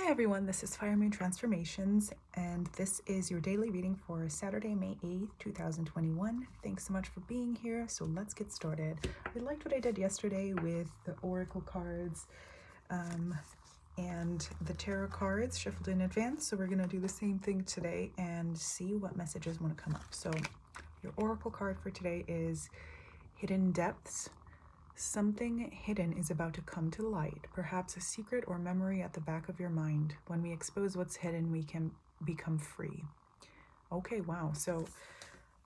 Hi everyone, this is Fire Moon Transformations, and this is your daily reading for Saturday, May 8th, 2021. Thanks so much for being here, so let's get started. I liked what I did yesterday with the Oracle cards and the Tarot cards shuffled in advance, so we're going to do the same thing today and see what messages want to come up. So your Oracle card for today is Hidden Depths. Something hidden is about to come to light, perhaps a secret or memory at the back of your mind. When we expose what's hidden, we can become free. Okay, wow. So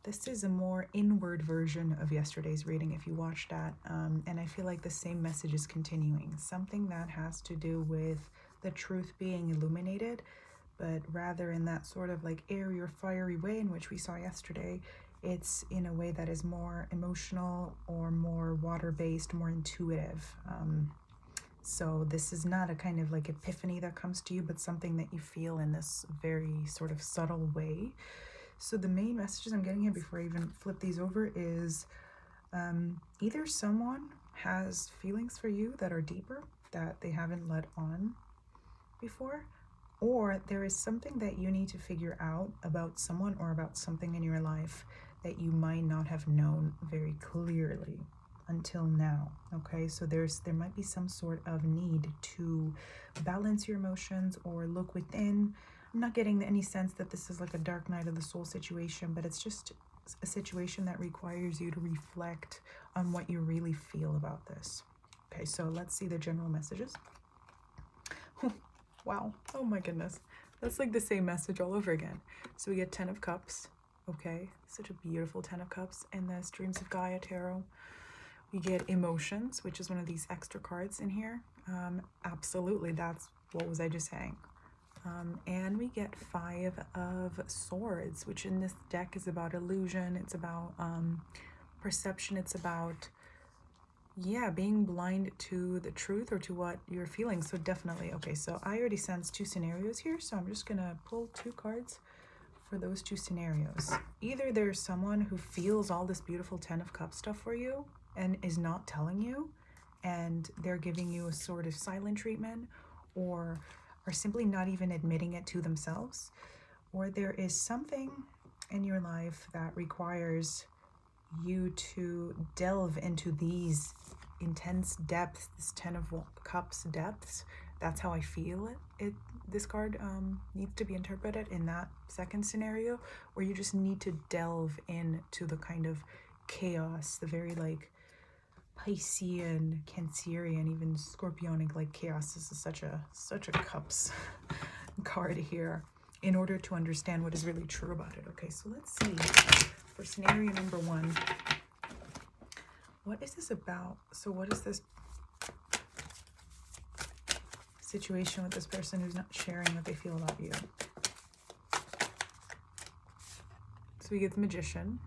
this is a more inward version of yesterday's reading, if you watched that. And I feel like the same message is continuing. Something that has to do with the truth being illuminated, but rather in that sort of like airy or fiery way in which we saw yesterday. It's in a way that is more emotional or more water-based, more intuitive. So this is not a kind of like epiphany that comes to you, but something that you feel in this very sort of subtle way. So the main messages I'm getting here before I even flip these over is either someone has feelings for you that are deeper, that they haven't let on before, or there is something that you need to figure out about someone or about something in your life that you might not have known very clearly until now. Okay, so there might be some sort of need to balance your emotions or look within. I'm not getting any sense that this is like a dark night of the soul situation, but it's just a situation that requires you to reflect on what you really feel about this. Okay, so let's see the general messages. Wow, oh my goodness, that's like the same message all over again. So we get 10 of Cups. Okay, such a beautiful 10 of Cups in the Streams of Gaia Tarot. We get Emotions, which is one of these extra cards in here. Absolutely, that's what was I just saying. And we get 5 of Swords, which in this deck is about illusion. It's about perception. It's about, yeah, being blind to the truth or to what you're feeling. So definitely, okay, so I already sensed 2 scenarios here, so I'm just gonna pull 2 cards for those 2 scenarios. Either there's someone who feels all this beautiful 10 of Cups stuff for you and is not telling you, and they're giving you a sort of silent treatment, or are simply not even admitting it to themselves. Or there is something in your life that requires you to delve into these intense depths, this 10 of Cups depths. That's how I feel it. This card needs to be interpreted in that second scenario, where you just need to delve into the kind of chaos, the very like Piscean, Cancerian, even Scorpionic like chaos. This is such a Cups card here, in order to understand what is really true about it. Okay, so let's see for scenario number 1. What is this about? So what is this situation with this person who's not sharing what they feel about you? So we get the Magician.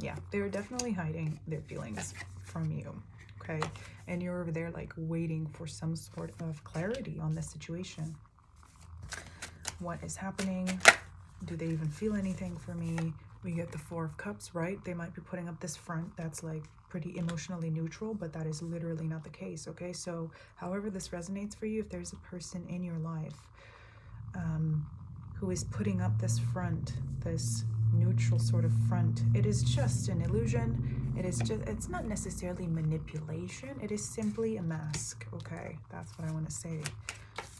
Yeah, they're definitely hiding their feelings from you. Okay, and you're over there like waiting for some sort of clarity on this situation. What is happening? Do they even feel anything for me? We get the 4 of Cups, right? They might be putting up this front that's like pretty emotionally neutral, but that is literally not the case. Okay, so however this resonates for you, if there's a person in your life who is putting up this front, this neutral sort of front, it is just an illusion. It's not necessarily manipulation. It is simply a mask. Okay, that's what I want to say.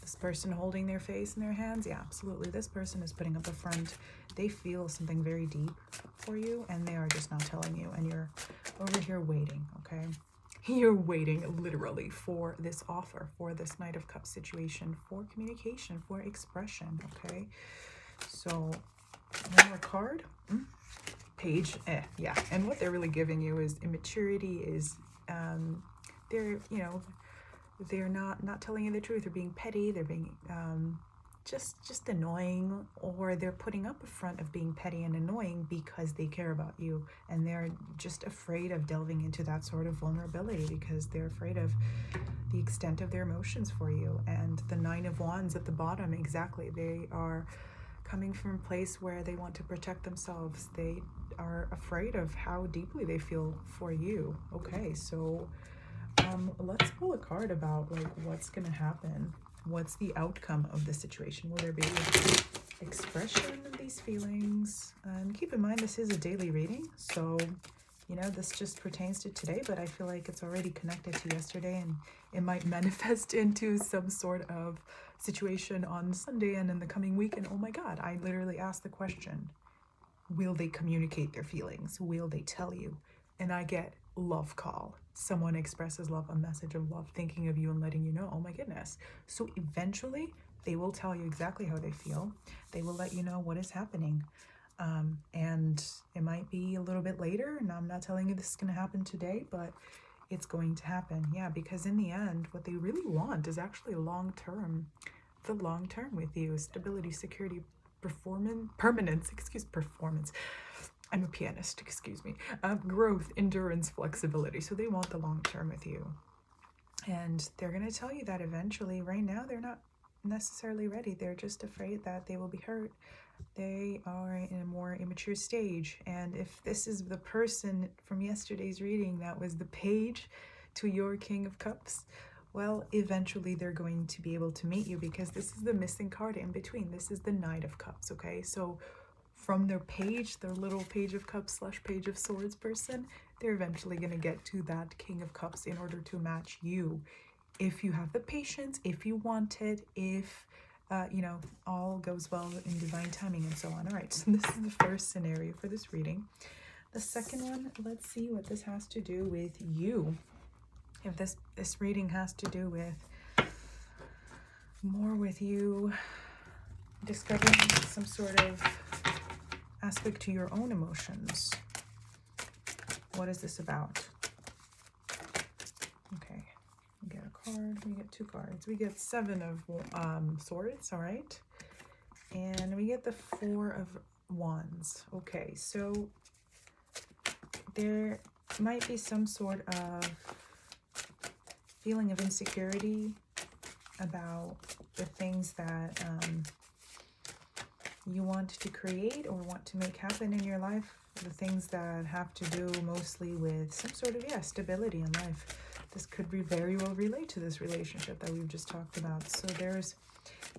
This person holding their face in their hands, yeah, absolutely. This person is putting up a front. They feel something very deep for you, and they are just not telling you, and you're over here waiting. Okay, you're waiting literally for this offer, for this Knight of Cups situation, for communication, for expression. Okay, so one more card. Page, yeah, and what they're really giving you is immaturity, is they're not telling you the truth, or being petty, they're being just annoying, or they're putting up a front of being petty and annoying because they care about you, and they're just afraid of delving into that sort of vulnerability because they're afraid of the extent of their emotions for you. And the 9 of Wands at the bottom, exactly, they are coming from a place where they want to protect themselves. They are afraid of how deeply they feel for you. Okay, so let's pull a card about like what's gonna happen What's the outcome of the situation? Will there be expression of these feelings? And keep in mind, this is a daily reading, so this just pertains to today, but I feel like it's already connected to yesterday, and it might manifest into some sort of situation on Sunday and in the coming week. And oh my God, I literally asked the question, will they communicate their feelings? Will they tell you? And I get love call. Someone expresses love, a message of love, thinking of you and letting you know, oh my goodness. So eventually they will tell you exactly how they feel. They will let you know what is happening. And it might be a little bit later, and I'm not telling you this is going to happen today, but it's going to happen. Yeah, because in the end, what they really want is actually long-term, the long-term with you, stability, security, permanence, performance. I'm a pianist, excuse me. Growth, endurance, flexibility. So they want the long-term with you. And they're going to tell you that eventually. Right now, they're not necessarily ready. They're just afraid that they will be hurt. They are in a more immature stage. And if this is the person from yesterday's reading that was the page to your King of Cups, well, eventually they're going to be able to meet you, because this is the missing card in between. This is the Knight of Cups, okay? So from their page, their little Page of Cups / Page of Swords person, they're eventually going to get to that King of Cups in order to match you. If you have the patience, if you want it, if all goes well in divine timing and so on. All right, so this is the first scenario for this reading. The second one, let's see what this has to do with you. If this reading has to do with more with you discovering some sort of aspect to your own emotions. What is this about? Okay, we get a card, we get two cards. We get 7 of Swords, all right? And we get the 4 of Wands. Okay, so there might be some sort of feeling of insecurity about the things that you want to create or want to make happen in your life, the things that have to do mostly with some sort of, stability in life. This could be very well relate to this relationship that we've just talked about. So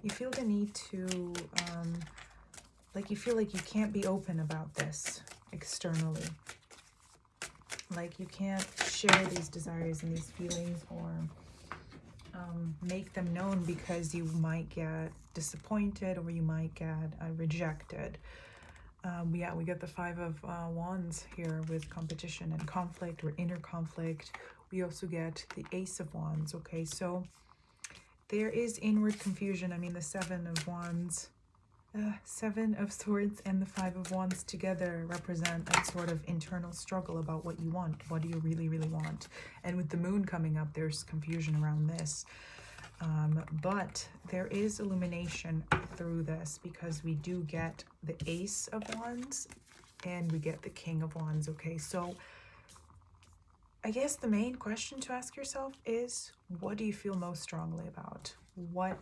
you feel the need to, you feel like you can't be open about this externally. Like you can't share these desires and these feelings or make them known, because you might get disappointed or you might get rejected. We get the 5 of Wands here with competition and conflict or inner conflict. We also get the Ace of Wands. Okay, so there is inward confusion. I mean, the 7 of Wands, 7 of Swords and the 5 of Wands together represent a sort of internal struggle about what you want. What do you really, really want? And with the moon coming up, there's confusion around this. But there is illumination through this, because we do get the Ace of Wands and we get the King of Wands. Okay, so I guess the main question to ask yourself is, what do you feel most strongly about? What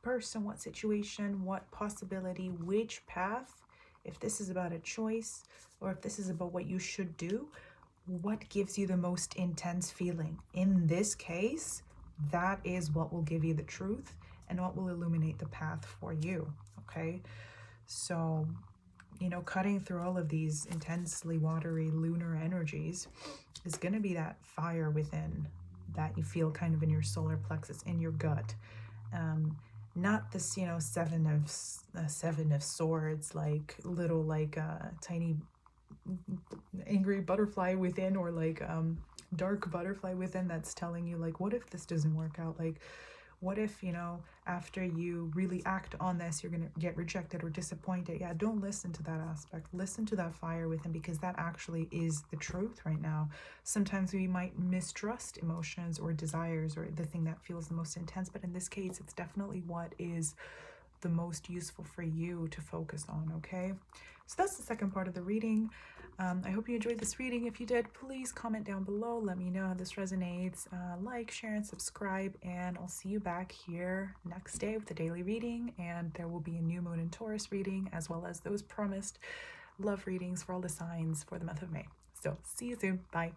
person, what situation, what possibility, which path? If this is about a choice, or if this is about what you should do, what gives you the most intense feeling? In this case, that is what will give you the truth and what will illuminate the path for you. Okay, so cutting through all of these intensely watery lunar energies is going to be that fire within that you feel kind of in your solar plexus, in your gut. Not this 7 of Swords, like little tiny angry butterfly within, or dark butterfly within that's telling you, what if this doesn't work out? What if, after you really act on this, you're going to get rejected or disappointed? Yeah, don't listen to that aspect. Listen to that fire within, because that actually is the truth right now. Sometimes we might mistrust emotions or desires or the thing that feels the most intense, but in this case, it's definitely what is the most useful for you to focus on, okay? So that's the second part of the reading. I hope you enjoyed this reading. If you did, please comment down below. Let me know how this resonates. Like, share, and subscribe, and I'll see you back here next day with the daily reading, and there will be a new moon in Taurus reading, as well as those promised love readings for all the signs for the month of May. So see you soon. Bye.